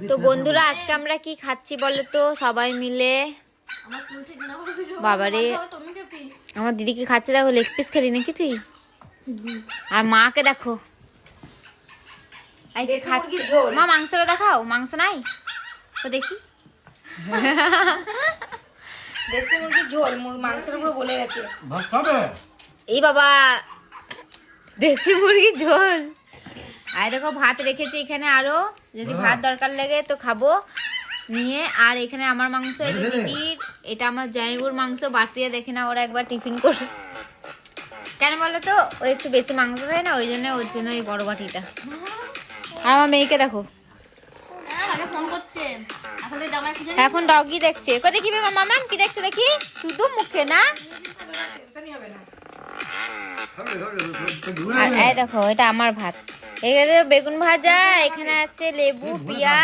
তো বন্ধুরা আজকে আমরা কি খাচ্ছি বলো তো সবাই মিলে। বাবারে আমার দিদিকে খাচ্ছে, দেখো লেগ পিস খেলি নাকি তুই? আর মাকে দেখো মা মাংসটা দেখাও, মাংস নাই তো দেখি। দেশি মুরগির ঝোল, মাংসের উপর বলে গেছে। এই বাবা দেশি মুরগির ঝোল। আর দেখো ভাত রেখেছি এখানে, আরো যদি ভাত দরকার লাগে তো খাবো নিয়ে। আর এখানে আমার মাংস, এটা দিদির, এটা আমার জামাইবুর মাংস। বাটিয়ে দেখে না ওরা একবার টিফিন করে, কেন বলো তো ও একটু বেশি মাংস খায় না, ওই জন্য ওর জন্য এই বড় বাটিটা। আর আমার মেয়েকে দেখো এখন ডগি দেখছে। কো দেখি মামা কি দেখছো দেখি, শুধু মুখে না। আর এই দেখো এটা আমার ভাত, এখানে বেগুন ভাজা, এখানে আছে লেবু, পেঁয়াজ।